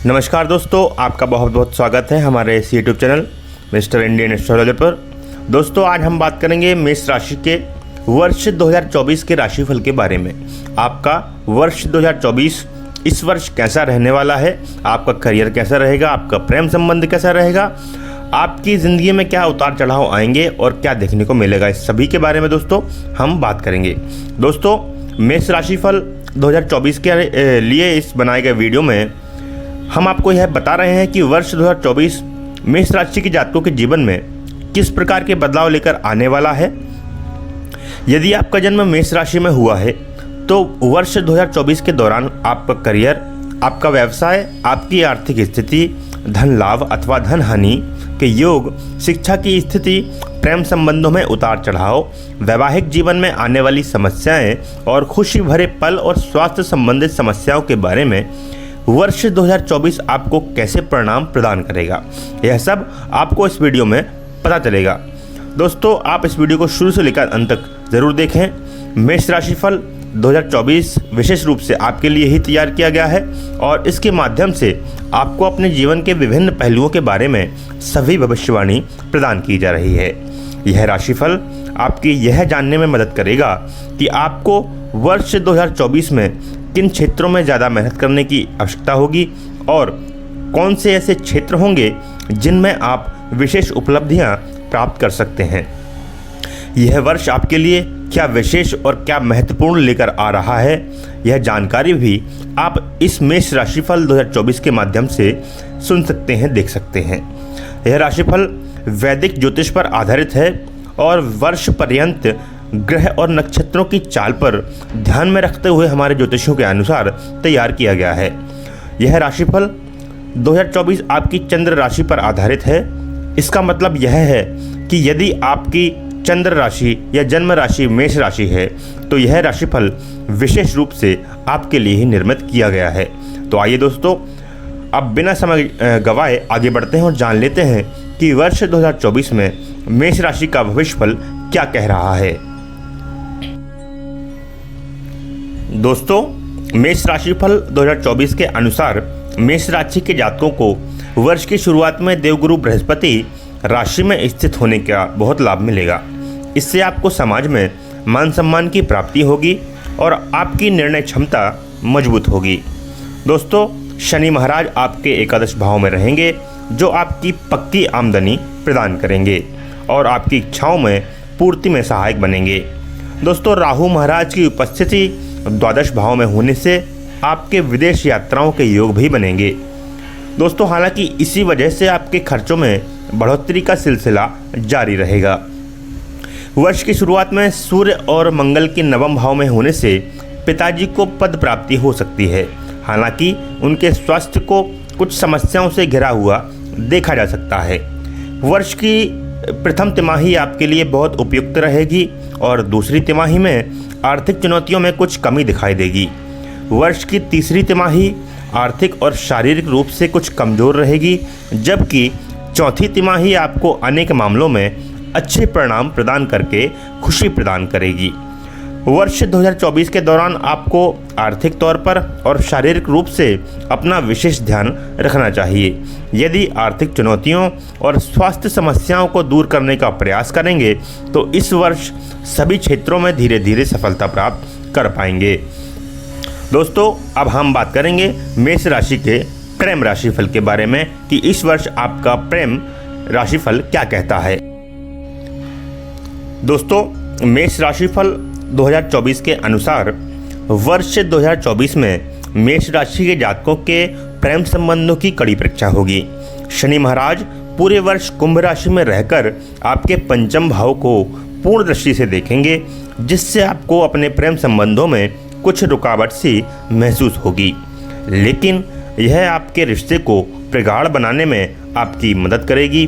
नमस्कार दोस्तों, आपका बहुत बहुत स्वागत है हमारे इस YouTube channel mister Indian astrologer पर। दोस्तों, आज हम बात करेंगे मेष राशि के वर्ष 2024 के राशिफल के बारे में। आपका वर्ष 2024 इस वर्ष कैसा रहने वाला है, आपका करियर कैसा रहेगा, आपका प्रेम संबंध कैसा रहेगा, आपकी ज़िंदगी में क्या उतार चढ़ाव आएंगे और क्या देखने को मिलेगा, इस सभी के बारे में दोस्तों हम बात करेंगे। दोस्तों, मेष राशिफल 2024 के लिए इस बनाए गए वीडियो में हम आपको यह बता रहे हैं कि वर्ष 2024 मेष राशि के जातकों के जीवन में किस प्रकार के बदलाव लेकर आने वाला है। यदि आपका जन्म मेष राशि में हुआ है तो वर्ष 2024 के दौरान आपका करियर, आपका व्यवसाय, आपकी आर्थिक स्थिति, धन लाभ अथवा धन हानि के योग, शिक्षा की स्थिति, प्रेम संबंधों में उतार चढ़ाव, वैवाहिक जीवन में आने वाली समस्याएं और खुशी भरे पल और स्वास्थ्य संबंधित समस्याओं के बारे में वर्ष 2024 आपको कैसे परिणाम प्रदान करेगा, यह सब आपको इस वीडियो में पता चलेगा। दोस्तों, आप इस वीडियो को शुरू से लेकर अंत तक ज़रूर देखें। मेष राशिफल 2024 विशेष रूप से आपके लिए ही तैयार किया गया है और इसके माध्यम से आपको अपने जीवन के विभिन्न पहलुओं के बारे में सभी भविष्यवाणी प्रदान की जा रही है। यह राशिफल आपकी यह जानने में मदद करेगा कि आपको वर्ष 2024 में किन क्षेत्रों में ज़्यादा मेहनत करने की आवश्यकता होगी और कौन से ऐसे क्षेत्र होंगे जिनमें आप विशेष उपलब्धियां प्राप्त कर सकते हैं। यह वर्ष आपके लिए क्या विशेष और क्या महत्वपूर्ण लेकर आ रहा है, यह जानकारी भी आप इस मेष राशिफल 2024 के माध्यम से सुन सकते हैं, देख सकते हैं। यह राशिफल वैदिक ज्योतिष पर आधारित है और वर्ष पर्यंत ग्रह और नक्षत्रों की चाल पर ध्यान में रखते हुए हमारे ज्योतिषियों के अनुसार तैयार किया गया है। यह राशिफल 2024 आपकी चंद्र राशि पर आधारित है। इसका मतलब यह है कि यदि आपकी चंद्र राशि या जन्म राशि मेष राशि है तो यह राशिफल विशेष रूप से आपके लिए ही निर्मित किया गया है। तो आइए दोस्तों, अब बिना समय गवाए आगे बढ़ते हैं और जान लेते हैं कि वर्ष 2024 में मेष राशि का भविष्यफल क्या कह रहा है। दोस्तों, मेष राशिफल 2024 के अनुसार मेष राशि के जातकों को वर्ष की शुरुआत में देवगुरु बृहस्पति राशि में स्थित होने का बहुत लाभ मिलेगा। इससे आपको समाज में मान सम्मान की प्राप्ति होगी और आपकी निर्णय क्षमता मजबूत होगी। दोस्तों, शनि महाराज आपके एकादश भाव में रहेंगे जो आपकी पक्की आमदनी प्रदान करेंगे और आपकी इच्छाओं में पूर्ति में सहायक बनेंगे। दोस्तों, राहु महाराज की उपस्थिति द्वादश भाव में होने से आपके विदेश यात्राओं के योग भी बनेंगे। दोस्तों, हालांकि इसी वजह से आपके खर्चों में बढ़ोतरी का सिलसिला जारी रहेगा। वर्ष की शुरुआत में सूर्य और मंगल के नवम भाव में होने से पिताजी को पद प्राप्ति हो सकती है। हालांकि उनके स्वास्थ्य को कुछ समस्याओं से घिरा हुआ देखा जा सकता है। वर्ष की प्रथम तिमाही आपके लिए बहुत उपयुक्त रहेगी और दूसरी तिमाही में आर्थिक चुनौतियों में कुछ कमी दिखाई देगी। वर्ष की तीसरी तिमाही आर्थिक और शारीरिक रूप से कुछ कमज़ोर रहेगी, जबकि चौथी तिमाही आपको अनेक मामलों में अच्छे परिणाम प्रदान करके खुशी प्रदान करेगी। वर्ष 2024 के दौरान आपको आर्थिक तौर पर और शारीरिक रूप से अपना विशेष ध्यान रखना चाहिए। यदि आर्थिक चुनौतियों और स्वास्थ्य समस्याओं को दूर करने का प्रयास करेंगे तो इस वर्ष सभी क्षेत्रों में धीरे धीरे सफलता प्राप्त कर पाएंगे। दोस्तों, अब हम बात करेंगे मेष राशि के प्रेम राशिफल के बारे में कि इस वर्ष आपका प्रेम राशिफल क्या कहता है। दोस्तों, मेष राशिफल 2024 के अनुसार वर्ष 2024 में मेष राशि के जातकों के प्रेम संबंधों की कड़ी परीक्षा होगी। शनि महाराज पूरे वर्ष कुंभ राशि में रहकर आपके पंचम भाव को पूर्ण दृष्टि से देखेंगे, जिससे आपको अपने प्रेम संबंधों में कुछ रुकावट सी महसूस होगी, लेकिन यह आपके रिश्ते को प्रगाढ़ बनाने में आपकी मदद करेगी।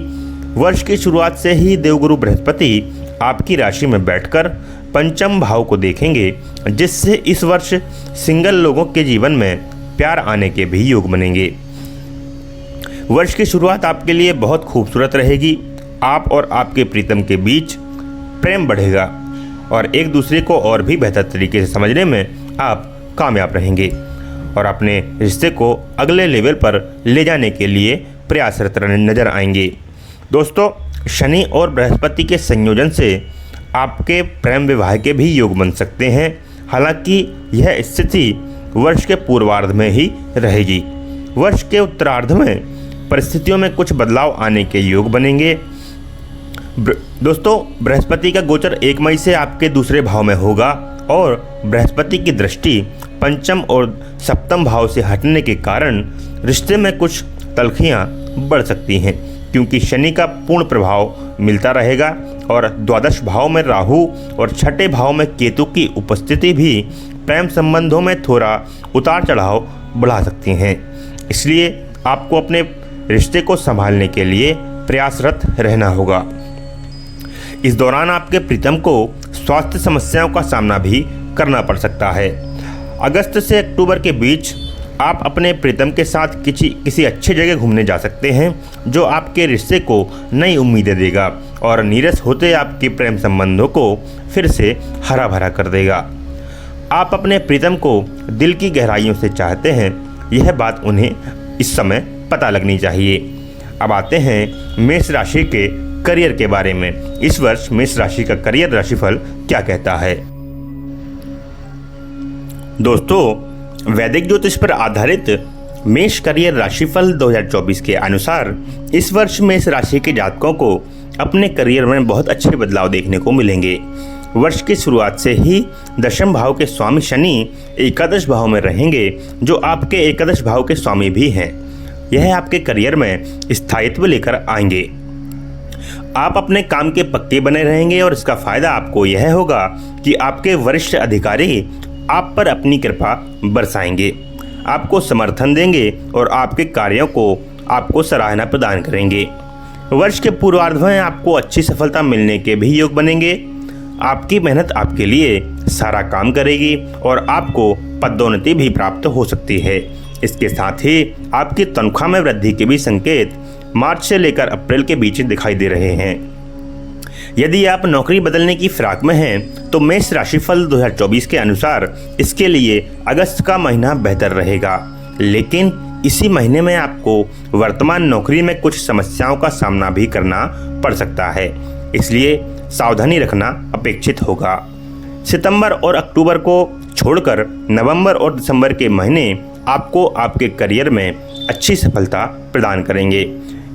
वर्ष की शुरुआत से ही देवगुरु बृहस्पति आपकी राशि में बैठकर पंचम भाव को देखेंगे, जिससे इस वर्ष सिंगल लोगों के जीवन में प्यार आने के भी योग बनेंगे। वर्ष की शुरुआत आपके लिए बहुत खूबसूरत रहेगी। आप और आपके प्रीतम के बीच प्रेम बढ़ेगा और एक दूसरे को और भी बेहतर तरीके से समझने में आप कामयाब रहेंगे। और अपने रिश्ते को अगले लेवल पर ले जाने के लिए प्रयासरत नजर आएंगे। दोस्तों, शनि और बृहस्पति के संयोजन से आपके प्रेम विवाह के भी योग बन सकते हैं। हालांकि यह स्थिति वर्ष के पूर्वार्ध में ही रहेगी। वर्ष के उत्तरार्ध में परिस्थितियों में कुछ बदलाव आने के योग बनेंगे। दोस्तों, बृहस्पति का गोचर 1 मई से आपके दूसरे भाव में होगा और बृहस्पति की दृष्टि पंचम और सप्तम भाव से हटने के कारण रिश्ते में कुछ तल्खियाँ बढ़ सकती हैं, क्योंकि शनि का पूर्ण प्रभाव मिलता रहेगा और द्वादश भाव में राहु और छठे भाव में केतु की उपस्थिति भी प्रेम संबंधों में थोड़ा उतार चढ़ाव बढ़ा सकती हैं। इसलिए आपको अपने रिश्ते को संभालने के लिए प्रयासरत रहना होगा। इस दौरान आपके प्रीतम को स्वास्थ्य समस्याओं का सामना भी करना पड़ सकता है। अगस्त से अक्टूबर के बीच आप अपने प्रीतम के साथ किसी अच्छी जगह घूमने जा सकते हैं, जो आपके रिश्ते को नई उम्मीदें देगा और नीरस होते आपके प्रेम संबंधों को फिर से हरा भरा कर देगा। आप अपने प्रीतम को दिल की गहराइयों से चाहते हैं, यह बात उन्हें इस समय पता लगनी चाहिए। अब आते हैं मेष राशि के करियर के बारे में। इस वर्ष मेष राशि का करियर राशिफल क्या कहता है? दोस्तों, वैदिक ज्योतिष पर आधारित मेष करियर राशिफल 2024 के अनुसार इस वर्ष मेष राशि के जातकों को अपने करियर में बहुत अच्छे बदलाव देखने को मिलेंगे। वर्ष की शुरुआत से ही दशम भाव के स्वामी शनि एकादश भाव में रहेंगे, जो आपके एकादश भाव के स्वामी भी हैं। यह आपके करियर में स्थायित्व लेकर आएंगे। आप अपने काम के पक्के बने रहेंगे और इसका फायदा आपको यह होगा कि आपके वरिष्ठ अधिकारी आप पर अपनी कृपा बरसाएंगे, आपको समर्थन देंगे और आपके कार्यों को आपको सराहना प्रदान करेंगे। वर्ष के पूर्वार्ध में आपको अच्छी सफलता मिलने के भी योग बनेंगे। आपकी मेहनत आपके लिए सारा काम करेगी और आपको पदोन्नति भी प्राप्त हो सकती है। इसके साथ ही आपकी तनख्वाह में वृद्धि के भी संकेत मार्च से लेकर अप्रैल के बीच दिखाई दे रहे हैं। यदि आप नौकरी बदलने की फिराक में हैं, तो मेष राशिफल 2024 के अनुसार इसके लिए अगस्त का महीना बेहतर रहेगा, लेकिन इसी महीने में आपको वर्तमान नौकरी में कुछ समस्याओं का सामना भी करना पड़ सकता है, इसलिए सावधानी रखना अपेक्षित होगा। सितंबर और अक्टूबर को छोड़कर नवंबर और दिसंबर के महीने आपको आपके करियर में अच्छी सफलता प्रदान करेंगे।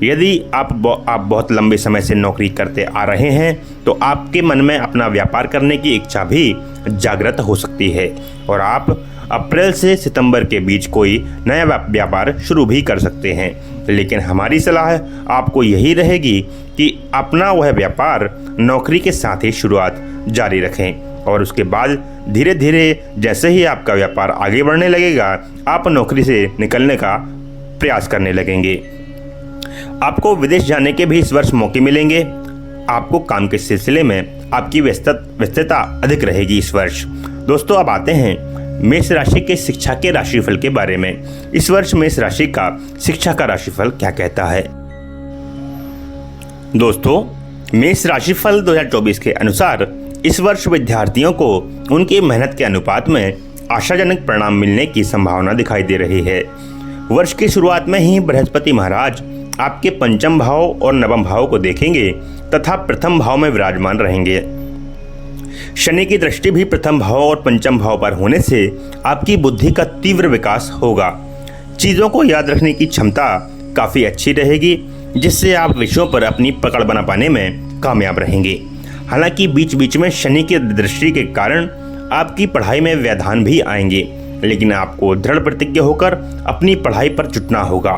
यदि आप बहुत लंबे समय से नौकरी करते आ रहे हैं, तो आपके मन में अपना व्यापार करने की इच्छा भी जागृत हो सकती है और आप अप्रैल से सितंबर के बीच कोई नया व्यापार शुरू भी कर सकते हैं। लेकिन हमारी सलाह आपको यही रहेगी कि अपना वह व्यापार नौकरी के साथ ही शुरुआत जारी रखें और उसके बाद धीरे धीरे जैसे ही आपका व्यापार आगे बढ़ने लगेगा, आप नौकरी से निकलने का प्रयास करने लगेंगे। आपको विदेश जाने के भी इस वर्ष मौके मिलेंगे। आपको काम के सिलसिले में आपकी व्यस्तता अधिक रहेगी इस वर्ष। दोस्तों, अब आते हैं मेष राशि के शिक्षा के राशिफल के बारे में। इस वर्ष मेष राशि का शिक्षा का राशिफल क्या कहता है? दोस्तों, मेष राशिफल 2024 के अनुसार इस वर्ष विद्यार्थियों को उनकी मेहनत के अनुपात में आशाजनक परिणाम मिलने की संभावना दिखाई दे रही है। वर्ष की शुरुआत में ही बृहस्पति महाराज आपके पंचम भाव और नवम भाव को देखेंगे तथा प्रथम भाव में विराजमान रहेंगे। शनि की दृष्टि भी प्रथम भाव और पंचम भाव पर होने से आपकी बुद्धि का तीव्र विकास होगा। चीज़ों को याद रखने की क्षमता काफ़ी अच्छी रहेगी, जिससे आप विषयों पर अपनी पकड़ बना पाने में कामयाब रहेंगे। हालांकि बीच बीच में शनि की दृष्टि के कारण आपकी पढ़ाई में व्यवधान भी आएंगे, लेकिन आपको दृढ़ प्रतिज्ञ होकर अपनी पढ़ाई पर जुटना होगा,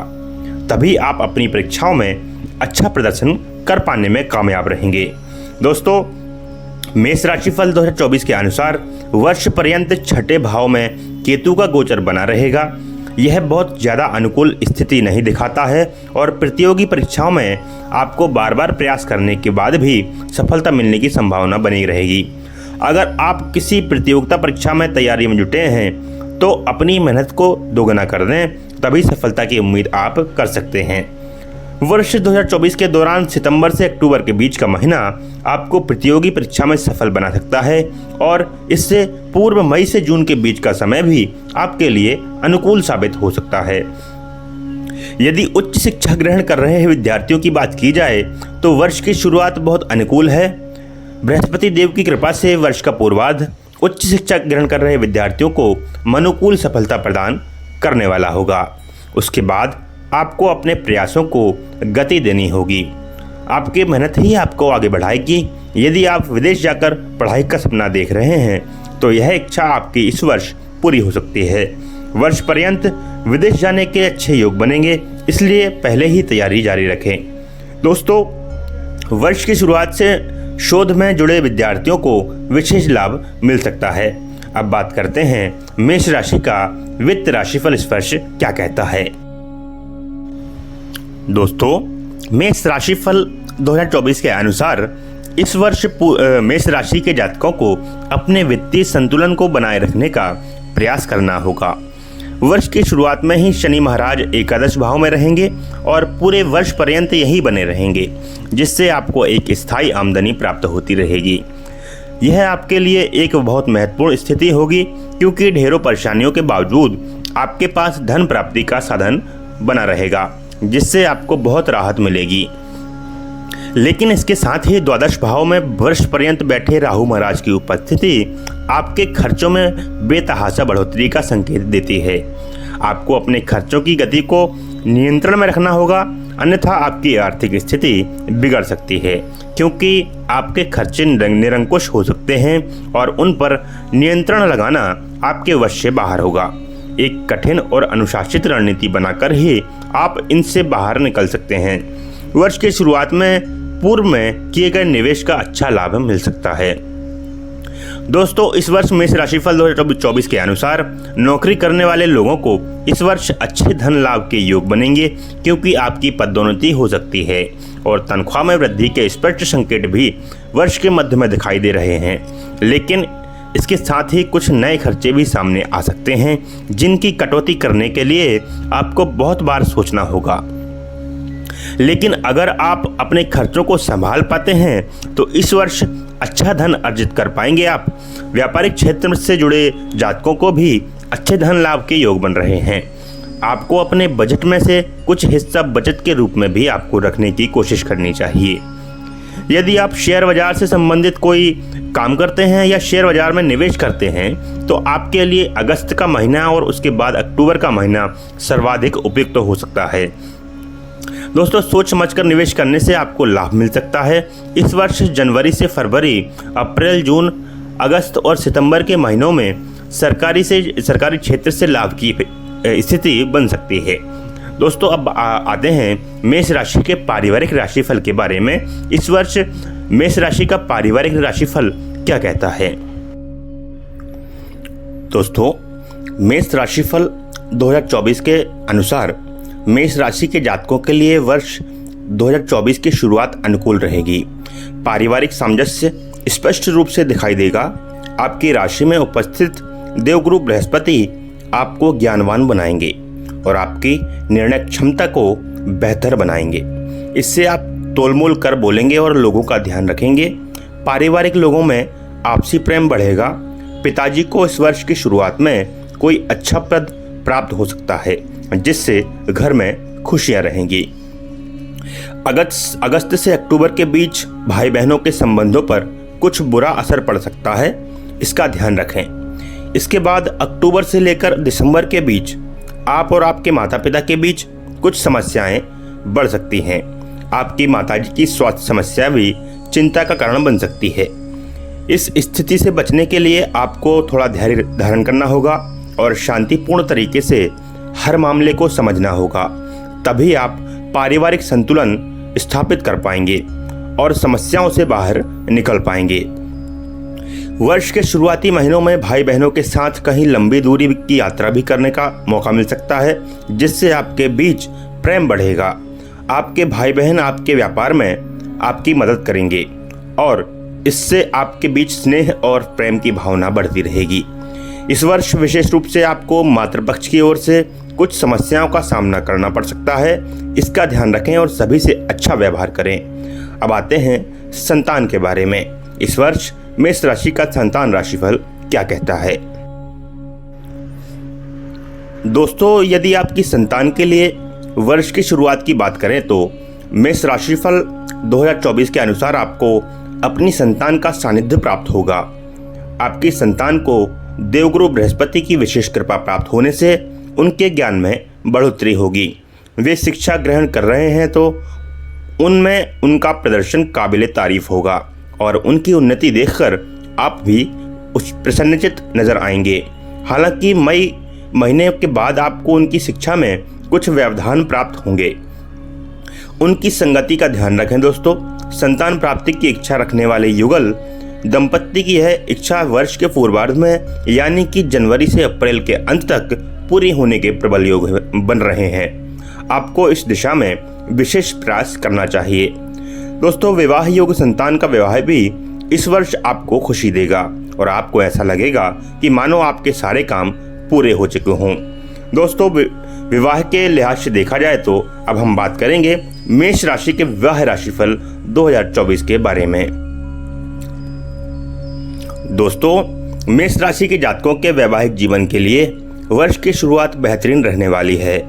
तभी आप अपनी परीक्षाओं में अच्छा प्रदर्शन कर पाने में कामयाब रहेंगे। दोस्तों, मेष राशिफल 2024 के अनुसार वर्ष पर्यंत छठे भाव में केतु का गोचर बना रहेगा। यह बहुत ज़्यादा अनुकूल स्थिति नहीं दिखाता है और प्रतियोगी परीक्षाओं में आपको बार बार प्रयास करने के बाद भी सफलता मिलने की संभावना बनी रहेगी। अगर आप किसी प्रतियोगिता परीक्षा में तैयारी में जुटे हैं, तो अपनी मेहनत को दोगुना कर दें, तभी सफलता की उम्मीद आप कर सकते हैं। वर्ष 2024 के दौरान सितंबर से अक्टूबर के बीच का महीना आपको प्रतियोगी परीक्षा में सफल बना सकता है और इससे पूर्व मई से जून के बीच का समय भी आपके लिए अनुकूल साबित हो सकता है। यदि उच्च शिक्षा ग्रहण कर रहे विद्यार्थियों की बात की जाए तो वर्ष की शुरुआत बहुत अनुकूल है। बृहस्पति देव की कृपा से वर्ष का पूर्वार्ध उच्च शिक्षा ग्रहण कर रहे विद्यार्थियों को अनुकूल सफलता प्रदान करने वाला होगा। उसके बाद आपको अपने प्रयासों को गति देनी होगी। आपकी मेहनत ही आपको आगे बढ़ाएगी। यदि आप विदेश जाकर पढ़ाई का सपना देख रहे हैं तो यह इच्छा आपकी इस वर्ष पूरी हो सकती है। वर्ष पर्यंत विदेश जाने के अच्छे योग बनेंगे, इसलिए पहले ही तैयारी जारी रखें। दोस्तों, वर्ष की शुरुआत से शोध में जुड़े विद्यार्थियों को विशेष लाभ मिल सकता है। अब बात करते हैं मेष राशि का वित्त राशिफल इस वर्ष क्या कहता है। दोस्तों, मेष राशिफल 2024 के अनुसार इस वर्ष मेष राशि के जातकों को अपने वित्तीय संतुलन को बनाए रखने का प्रयास करना होगा। वर्ष की शुरुआत में ही शनि महाराज एकादश भाव में रहेंगे और पूरे वर्ष पर्यंत यही बने रहेंगे, जिससे आपको एक स्थायी आमदनी प्राप्त होती रहेगी। यह आपके लिए एक बहुत महत्वपूर्ण स्थिति होगी, क्योंकि ढेरों परेशानियों के बावजूद आपके पास धन प्राप्ति का साधन बना रहेगा, जिससे आपको बहुत राहत मिलेगी। लेकिन इसके साथ ही द्वादश भाव में वर्ष पर्यंत बैठे राहु महाराज की उपस्थिति आपके खर्चों में बेतहाशा बढ़ोतरी का संकेत देती है। आपको अपने खर्चों की गति को नियंत्रण में रखना होगा, अन्यथा आपकी आर्थिक स्थिति बिगड़ सकती है, क्योंकि आपके खर्चे निरंकुश हो सकते हैं और उन पर नियंत्रण लगाना आपके वश से बाहर होगा। एक कठिन और अनुशासित रणनीति बनाकर ही आप इनसे बाहर निकल सकते हैं। वर्ष की शुरुआत में पूर्व में किए गए निवेश का अच्छा लाभ मिल सकता है। दोस्तों, इस वर्ष मेष राशिफल 2024 के अनुसार नौकरी करने वाले लोगों को इस वर्ष अच्छे धन लाभ के योग बनेंगे, क्योंकि आपकी पदोन्नति हो सकती है और तनख्वाह में वृद्धि के स्पष्ट संकेत भी वर्ष के मध्य में दिखाई दे रहे हैं। लेकिन इसके साथ ही कुछ नए खर्चे भी सामने आ सकते हैं, जिनकी कटौती करने के लिए आपको बहुत बार सोचना होगा। लेकिन अगर आप अपने खर्चों को संभाल पाते हैं तो इस वर्ष अच्छा धन अर्जित कर पाएंगे। आप व्यापारिक क्षेत्र से जुड़े जातकों को भी अच्छे धन लाभ के योग बन रहे हैं। आपको अपने बजट में से कुछ हिस्सा बचत के रूप में भी आपको रखने की कोशिश करनी चाहिए। यदि आप शेयर बाजार से संबंधित कोई काम करते हैं या शेयर बाजार में निवेश करते हैं तो आपके लिए अगस्त का महीना और उसके बाद अक्टूबर का महीना सर्वाधिक उपयुक्त हो सकता है। दोस्तों, सोच समझकर निवेश करने से आपको लाभ मिल सकता है। इस वर्ष जनवरी से फरवरी, अप्रैल, जून, अगस्त और सितंबर के महीनों में सरकारी क्षेत्र से लाभ की स्थिति बन सकती है। दोस्तों, अब आते हैं मेष राशि के पारिवारिक राशिफल के बारे में। इस वर्ष मेष राशि का पारिवारिक राशिफल क्या कहता है। दोस्तों, मेष राशिफल 2024 के अनुसार मेष राशि के जातकों के लिए वर्ष 2024 की शुरुआत अनुकूल रहेगी। पारिवारिक सामंजस्य स्पष्ट रूप से दिखाई देगा। आपकी राशि में उपस्थित देवगुरु बृहस्पति आपको ज्ञानवान बनाएंगे और आपकी निर्णय क्षमता को बेहतर बनाएंगे। इससे आप तोलमोल कर बोलेंगे और लोगों का ध्यान रखेंगे। पारिवारिक लोगों में आपसी प्रेम बढ़ेगा। पिताजी को इस वर्ष की शुरुआत में कोई अच्छा पद प्राप्त हो सकता है, जिससे घर में खुशियां रहेंगी। अगस्त से अक्टूबर के बीच भाई बहनों के संबंधों पर कुछ बुरा असर पड़ सकता है, इसका ध्यान रखें। इसके बाद अक्टूबर से लेकर दिसंबर के बीच आप और आपके माता पिता के बीच कुछ समस्याएं बढ़ सकती हैं। आपकी माताजी की स्वास्थ्य समस्या भी चिंता का कारण बन सकती है। इस स्थिति से बचने के लिए आपको थोड़ा धैर्य धारण करना होगा और शांतिपूर्ण तरीके से हर मामले को समझना होगा। तभी आप पारिवारिक संतुलन स्थापित कर पाएंगे और समस्याओं से बाहर निकल पाएंगे। वर्ष के शुरुआती महीनों में भाई बहनों के साथ कहीं लंबी दूरी की यात्रा भी करने का मौका मिल सकता है, जिससे आपके बीच प्रेम बढ़ेगा। आपके भाई बहन आपके व्यापार में आपकी मदद करेंगे और इससे आपके बीच स्नेह और प्रेम की भावना बढ़ती रहेगी। इस वर्ष विशेष रूप से आपको मातृपक्ष की ओर से कुछ समस्याओं का सामना करना पड़ सकता है। इसका ध्यान रखें और सभी से अच्छा व्यवहार करें। अब आते हैं संतान के बारे में। इस वर्ष मेष राशि का संतान राशिफल क्या कहता है। दोस्तों, यदि आपकी संतान के लिए वर्ष की शुरुआत की बात करें तो मेष राशिफल 2024 के अनुसार आपको अपनी संतान का सानिध्य प्राप्त होगा। आपकी संतान को देवगुरु बृहस्पति की विशेष कृपा प्राप्त होने से उनके ज्ञान में बढ़ोतरी होगी। वे शिक्षा ग्रहण कर रहे हैं तो उनमें उनका प्रदर्शन काबिले तारीफ होगा और उनकी उन्नति देखकर आप भी उस प्रसन्नचित नजर आएंगे। हालांकि मई महीने के बाद आपको उनकी शिक्षा में कुछ व्यवधान प्राप्त होंगे। उनकी संगति का ध्यान रखें। दोस्तों, संतान प्राप्ति की इच्छा रखने वाले युगल दंपत्ति की यह इच्छा वर्ष के पूर्वार्ध में यानी कि जनवरी से अप्रैल के अंत तक पूरी होने के प्रबल योग बन रहे हैं। आपको इस दिशा में विशेष प्रयास करना चाहिए। दोस्तों, विवाह योग संतान का विवाह भी इस वर्ष आपको खुशी देगा और आपको ऐसा लगेगा कि मानो आपके सारे काम पूरे हो चुके हों। दोस्तों, विवाह के लिहाज से देखा जाए तो अब हम बात करेंगे मेष राशि के विवाह राशिफल 2024 के बारे में। दोस्तों, मेष राशि के जातकों के वैवाहिक जीवन के लिए वर्ष की शुरुआत बेहतरीन रहने वाली है।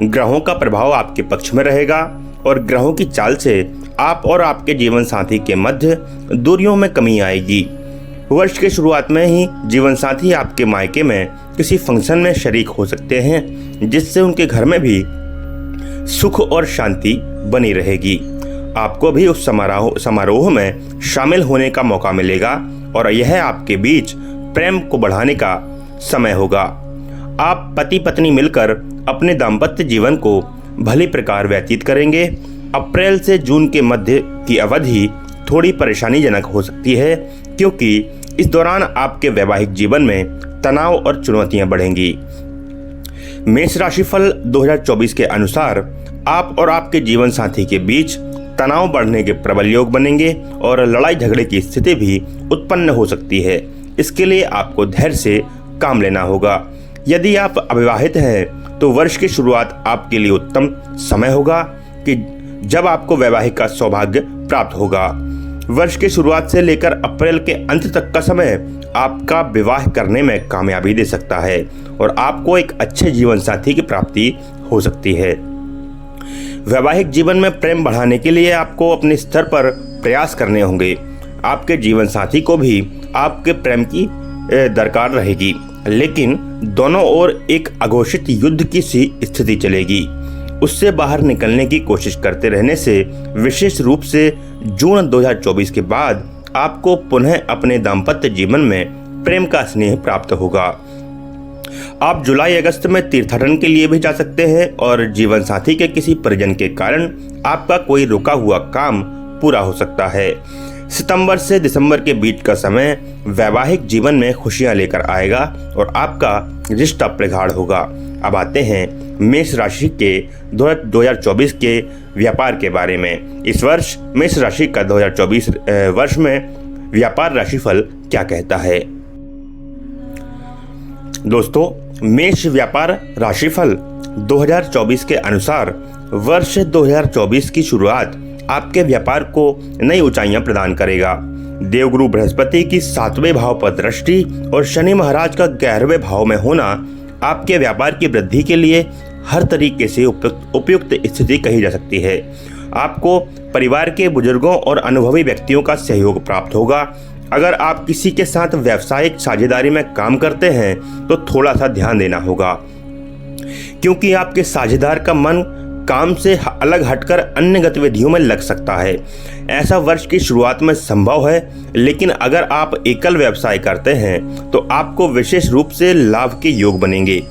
ग्रहों का प्रभाव आपके पक्ष में रहेगा और ग्रहों की चाल से आप और आपके जीवन साथी के मध्य दूरियों में कमी आएगी। वर्ष की शुरुआत में ही जीवन साथी आपके मायके में किसी फंक्शन में शरीक हो सकते हैं, जिससे उनके घर में भी सुख और शांति बनी रहेगी। आपको भी उस समारोह में शामिल होने का मौका मिलेगा और यह आपके बीच प्रेम को बढ़ाने का समय होगा। आप पति पत्नी मिलकर अपने दाम्पत्य जीवन को भली प्रकार व्यतीत करेंगे। अप्रैल से जून के मध्य की अवधि थोड़ी परेशानीजनक हो सकती है, क्योंकि इस दौरान आपके वैवाहिक जीवन में तनाव और चुनौतियां बढ़ेंगी। मेष राशिफल 2024 के अनुसार आप और आपके जीवन साथी के बीच तनाव बढ़ने के प्रबल योग बनेंगे और लड़ाई झगड़े की स्थिति भी उत्पन्न हो सकती है। इसके लिए आपको धैर्य से काम लेना होगा। यदि आप अविवाहित हैं तो वर्ष की शुरुआत आपके लिए उत्तम समय होगा कि जब आपको वैवाहिक का सौभाग्य प्राप्त होगा। वर्ष की शुरुआत से लेकर अप्रैल के अंत तक का समय आपका विवाह करने में कामयाबी दे सकता है और आपको एक अच्छे जीवन साथी की प्राप्ति हो सकती है। वैवाहिक जीवन में प्रेम बढ़ाने के लिए आपको अपने स्तर पर प्रयास करने होंगे। आपके जीवन साथी को भी आपके प्रेम की दरकार रहेगी, लेकिन दोनों ओर एक अघोषित युद्ध की सी स्थिति चलेगी। उससे बाहर निकलने की कोशिश करते रहने से विशेष रूप से जून 2024 के बाद आपको पुनः अपने दाम्पत्य जीवन में प्रेम का स्नेह प्राप्त होगा। आप जुलाई अगस्त में तीर्थाटन के लिए भी जा सकते हैं और जीवन साथी के किसी परिजन के कारण आपका कोई रुका हुआ काम पूरा हो सकता है। सितंबर से दिसंबर के बीच का समय वैवाहिक जीवन में खुशियां लेकर आएगा और आपका रिश्ता प्रगाढ़ होगा। अब आते हैं मेष राशि के 2024 के व्यापार के बारे में। इस वर्ष मेष राशि का 2024 वर्ष में व्यापार राशिफल क्या कहता है। दोस्तों, मेष व्यापार राशिफल 2024 के अनुसार वर्ष 2024 की शुरुआत आपके व्यापार को नई ऊंचाइयां प्रदान करेगा। देवगुरु बृहस्पति की 7वें भाव पर दृष्टि और शनि महाराज का 11वें भाव में होना आपके व्यापार की वृद्धि के लिए हर तरीके से उपयुक्त स्थिति कही जा सकती है। आपको परिवार के बुजुर्गों और अनुभवी व्यक्तियों का सहयोग प्राप्त होगा। अगर आप किसी के साथ व्यावसायिक साझेदारी में काम करते हैं तो थोड़ा सा ध्यान देना होगा, क्योंकि आपके साझेदार का मन काम से अलग हटकर अन्य गतिविधियों में लग सकता है। ऐसा वर्ष की शुरुआत में संभव है, लेकिन अगर आप एकल व्यवसाय करते हैं तो आपको विशेष रूप से लाभ के योग बनेंगे।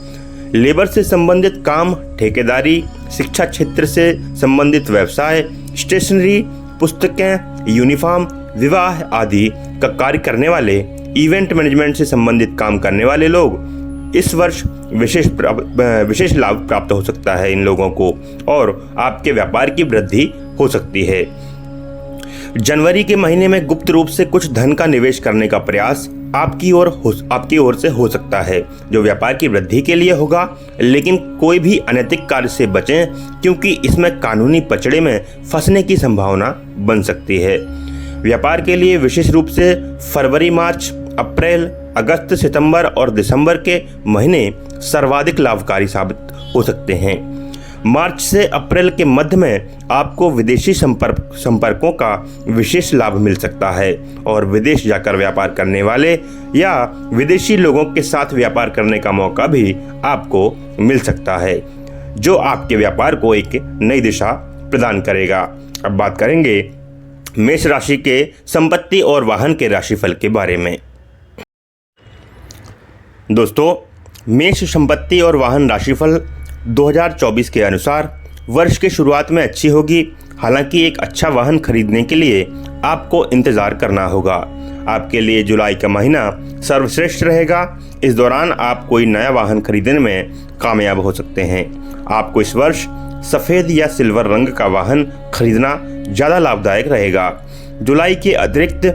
लेबर से संबंधित काम, ठेकेदारी, शिक्षा क्षेत्र से संबंधित व्यवसाय, स्टेशनरी, पुस्तकें, यूनिफॉर्म, विवाह आदि का कार्य करने वाले, इवेंट मैनेजमेंट से संबंधित काम करने वाले लोग इस वर्ष विशेष लाभ प्राप्त हो सकता है इन लोगों को, और आपके व्यापार की वृद्धि हो सकती है। जनवरी के महीने में गुप्त रूप से कुछ धन का निवेश करने का प्रयास आपकी ओर से हो सकता है, जो व्यापार की वृद्धि के लिए होगा। लेकिन कोई भी अनैतिक कार्य से बचें, क्योंकि इसमें कानूनी पचड़े में फंसने की संभावना बन सकती है। व्यापार के लिए विशेष रूप से फरवरी, मार्च, अप्रैल, अगस्त, सितंबर और दिसंबर के महीने सर्वाधिक लाभकारी साबित हो सकते हैं। मार्च से अप्रैल के मध्य में आपको विदेशी संपर्कों का विशेष लाभ मिल सकता है और विदेश जाकर व्यापार करने वाले या विदेशी लोगों के साथ व्यापार करने का मौका भी आपको मिल सकता है, जो आपके व्यापार को एक नई दिशा प्रदान करेगा। अब बात करेंगे मेष राशि के संपत्ति और वाहन के राशिफल के बारे में। दोस्तों, मेष संपत्ति और वाहन राशिफल 2024 के अनुसार वर्ष के शुरुआत में अच्छी होगी। हालांकि एक अच्छा वाहन खरीदने के लिए आपको इंतज़ार करना होगा। आपके लिए जुलाई का महीना सर्वश्रेष्ठ रहेगा। इस दौरान आप कोई नया वाहन खरीदने में कामयाब हो सकते हैं। आपको इस वर्ष सफ़ेद या सिल्वर रंग का वाहन खरीदना ज़्यादा लाभदायक रहेगा। जुलाई के अतिरिक्त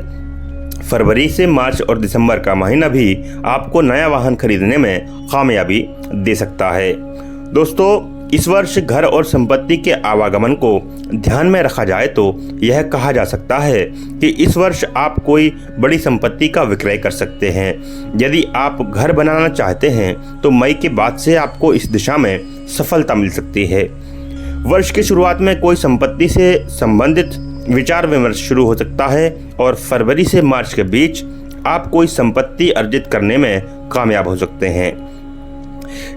फरवरी से मार्च और दिसंबर का महीना भी आपको नया वाहन खरीदने में कामयाबी दे सकता है। दोस्तों, इस वर्ष घर और संपत्ति के आवागमन को ध्यान में रखा जाए तो यह कहा जा सकता है कि इस वर्ष आप कोई बड़ी संपत्ति का विक्रय कर सकते हैं। यदि आप घर बनाना चाहते हैं तो मई के बाद से आपको इस दिशा में सफलता मिल सकती है। वर्ष की शुरुआत में कोई संपत्ति से संबंधित विचार विमर्श शुरू हो सकता है और फरवरी से मार्च के बीच आप कोई संपत्ति अर्जित करने में कामयाब हो सकते हैं।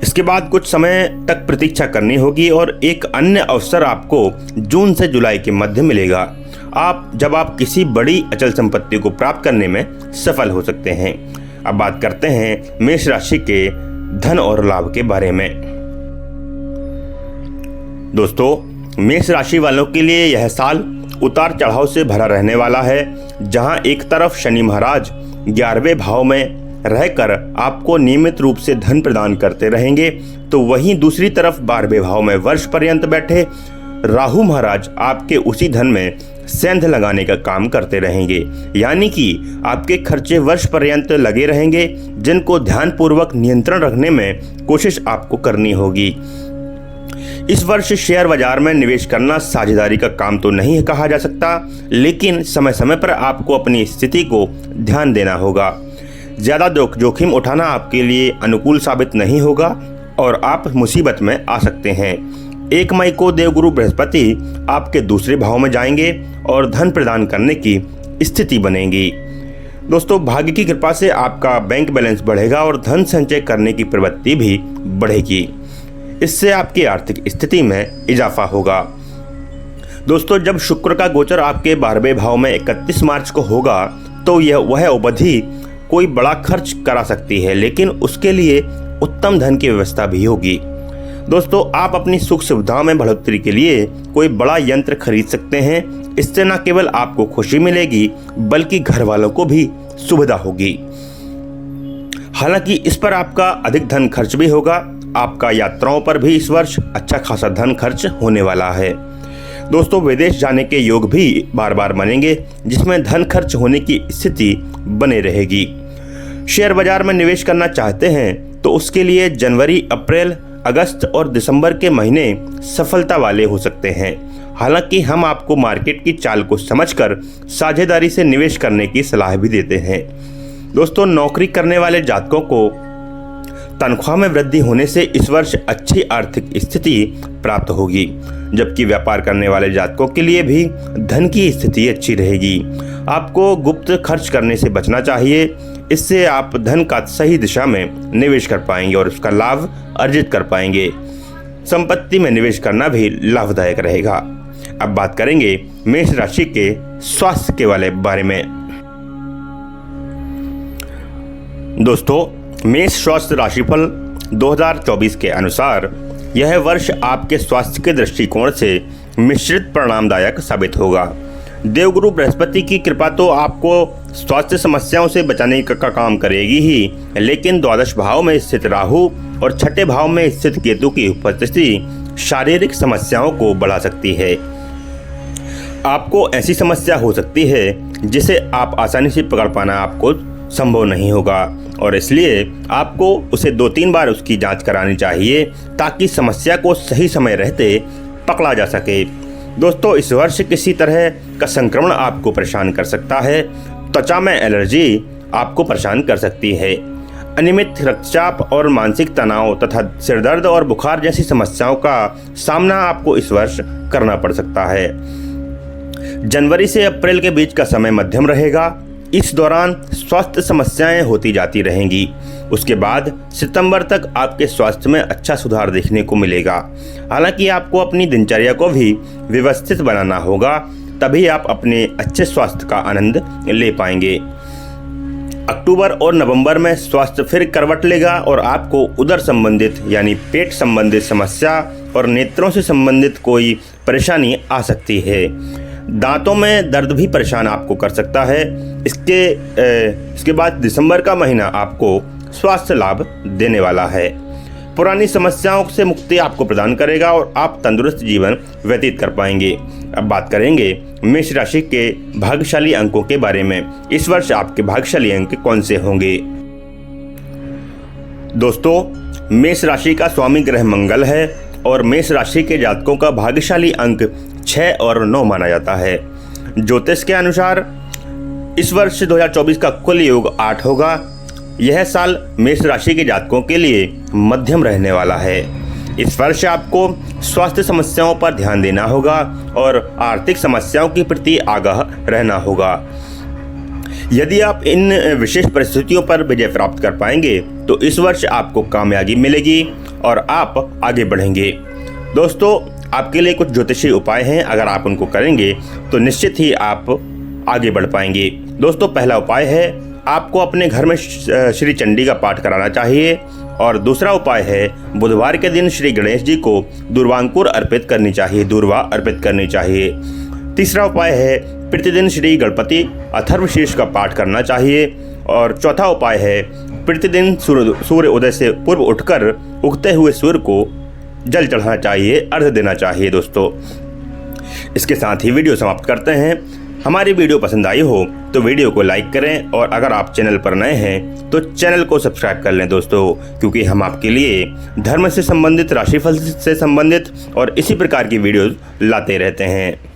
इसके बाद कुछ समय तक प्रतीक्षा करनी होगी और एक अन्य अवसर आपको जून से जुलाई के मध्य मिलेगा, जब आप किसी बड़ी अचल संपत्ति को प्राप्त करने में सफल हो सकते हैं। अब बात करते हैं मेष राशि के धन और लाभ के बारे में। दोस्तों, मेष राशि वालों के लिए यह साल उतार चढ़ाव से भरा रहने वाला है। जहां एक तरफ शनि महाराज 11वें भाव में रहकर आपको नियमित रूप से धन प्रदान करते रहेंगे, तो वहीं दूसरी तरफ 12वें भाव में वर्ष पर्यंत बैठे राहु महाराज आपके उसी धन में सेंध लगाने का काम करते रहेंगे। यानी कि आपके खर्चे वर्ष पर्यंत लगे रहेंगे, जिनको ध्यानपूर्वक नियंत्रण रखने में कोशिश आपको करनी होगी। इस वर्ष शेयर बाजार में निवेश करना साझेदारी का काम तो नहीं कहा जा सकता, लेकिन समय समय पर आपको अपनी स्थिति को ध्यान देना होगा। ज़्यादा जोखिम उठाना आपके लिए अनुकूल साबित नहीं होगा और आप मुसीबत में आ सकते हैं। 1 मई को देवगुरु बृहस्पति आपके दूसरे भाव में जाएंगे और धन प्रदान करने की स्थिति बनेगी। दोस्तों, भाग्य की कृपा से आपका बैंक बैलेंस बढ़ेगा और धन संचय करने की प्रवृत्ति भी बढ़ेगी। इससे आपकी आर्थिक स्थिति में इजाफा होगा। दोस्तों, जब शुक्र का गोचर आपके 12वें भाव में 31 मार्च को होगा तो वह अवधि कोई बड़ा खर्च करा सकती है, लेकिन उसके लिए उत्तम धन की व्यवस्था भी होगी। दोस्तों, आप अपनी सुख सुविधाओं में बढ़ोतरी के लिए कोई बड़ा यंत्र खरीद सकते हैं। इससे न केवल आपको खुशी मिलेगी बल्कि घर वालों को भी सुविधा होगी। हालांकि इस पर आपका अधिक धन खर्च भी होगा। आपका यात्राओं पर भी इस वर्ष अच्छा खासा धन खर्च होने वाला है। दोस्तों, विदेश जाने के योग भी बार बार बनेंगे, जिसमें धन खर्च होने की स्थिति बने रहेगी। शेयर बाजार में निवेश करना चाहते हैं तो उसके लिए जनवरी, अप्रैल, अगस्त और दिसंबर के महीने सफलता वाले हो सकते हैं। हालांकि हम आपको मार्केट की चाल को समझकर साझेदारी से निवेश करने की सलाह भी देते हैं। दोस्तों, नौकरी करने वाले जातकों को तनख्वाह में वृद्धि होने से इस वर्ष अच्छी आर्थिक स्थिति प्राप्त होगी, जबकि व्यापार करने वाले जातकों के लिए भी धन की स्थिति अच्छी रहेगी। आपको गुप्त खर्च करने से बचना चाहिए। इससे आप धन का सही दिशा में निवेश कर पाएंगे और उसका लाभ अर्जित कर पाएंगे। संपत्ति में निवेश करना भी लाभदायक रहेगा। अब बात करेंगे मेष राशि के स्वास्थ्य के बारे में। दोस्तों, मेष स्वास्थ्य राशिफल 2024 के अनुसार यह वर्ष आपके स्वास्थ्य के दृष्टिकोण से मिश्रित परिणामदायक साबित होगा। देवगुरु बृहस्पति की कृपा तो आपको स्वास्थ्य समस्याओं से बचाने का काम करेगी ही, लेकिन द्वादश भाव में स्थित राहु और छठे भाव में स्थित केतु की उपस्थिति शारीरिक समस्याओं को बढ़ा सकती है। आपको ऐसी समस्या हो सकती है जिसे आप आसानी से पकड़ पाना आपको संभव नहीं होगा और इसलिए आपको उसे 2-3 बार उसकी जांच करानी चाहिए ताकि समस्या को सही समय रहते पकड़ा जा सके। दोस्तों, इस वर्ष किसी तरह का संक्रमण आपको परेशान कर सकता है। त्वचा में एलर्जी आपको परेशान कर सकती है। अनियमित रक्तचाप और मानसिक तनाव तथा सिरदर्द और बुखार जैसी समस्याओं का सामना आपको इस वर्ष करना पड़ सकता है। जनवरी से अप्रैल के बीच का समय मध्यम रहेगा। इस दौरान स्वास्थ्य समस्याएं होती जाती रहेंगी। उसके बाद सितंबर तक आपके स्वास्थ्य में अच्छा सुधार देखने को मिलेगा। हालांकि आपको अपनी दिनचर्या को भी व्यवस्थित बनाना होगा, तभी आप अपने अच्छे स्वास्थ्य का आनंद ले पाएंगे। अक्टूबर और नवंबर में स्वास्थ्य फिर करवट लेगा और आपको उदर संबंधित यानी पेट संबंधित समस्या और नेत्रों से संबंधित कोई परेशानी आ सकती है। दांतों में दर्द भी परेशान आपको कर सकता है। इसके बाद दिसंबर का महीना आपको स्वास्थ्य लाभ देने वाला है। पुरानी समस्याओं से मुक्ति आपको प्रदान करेगा और आप तंदुरुस्त जीवन व्यतीत कर पाएंगे। अब बात करेंगे मेष राशि के भाग्यशाली अंकों के बारे में। इस वर्ष आपके भाग्यशाली अंक कौन से होंगे? दोस्तों, मेष राशि का स्वामी ग्रह मंगल है और मेष राशि के जातकों का भाग्यशाली अंक 6 और 9 माना जाता है। ज्योतिष के अनुसार इस वर्ष 2024 का कुल योग 8 होगा। यह साल मेष राशि के जातकों के लिए मध्यम रहने वाला है। इस वर्ष आपको स्वास्थ्य समस्याओं पर ध्यान देना होगा और आर्थिक समस्याओं के प्रति आगाह रहना होगा। यदि आप इन विशेष परिस्थितियों पर विजय प्राप्त कर पाएंगे तो इस वर्ष आपको कामयाबी मिलेगी और आप आगे बढ़ेंगे। दोस्तों, आपके लिए कुछ ज्योतिषीय उपाय हैं। अगर आप उनको करेंगे तो निश्चित ही आप आगे बढ़ पाएंगे। दोस्तों, पहला उपाय है आपको अपने घर में श्री चंडी का पाठ कराना चाहिए और दूसरा उपाय है बुधवार के दिन श्री गणेश जी को दूर्वांकुर अर्पित करनी चाहिए, दूर्वा अर्पित करनी चाहिए। तीसरा उपाय है प्रतिदिन श्री गणपति अथर्वशीर्ष का पाठ करना चाहिए और चौथा उपाय है प्रतिदिन सूर्य उदय से पूर्व उठकर उगते हुए सूर्य को जल चढ़ाना चाहिए, अर्घ्य देना चाहिए। दोस्तों, इसके साथ ही वीडियो समाप्त करते हैं। हमारी वीडियो पसंद आई हो तो वीडियो को लाइक करें और अगर आप चैनल पर नए हैं तो चैनल को सब्सक्राइब कर लें दोस्तों, क्योंकि हम आपके लिए धर्म से संबंधित, राशिफल से संबंधित और इसी प्रकार की वीडियोस लाते रहते हैं।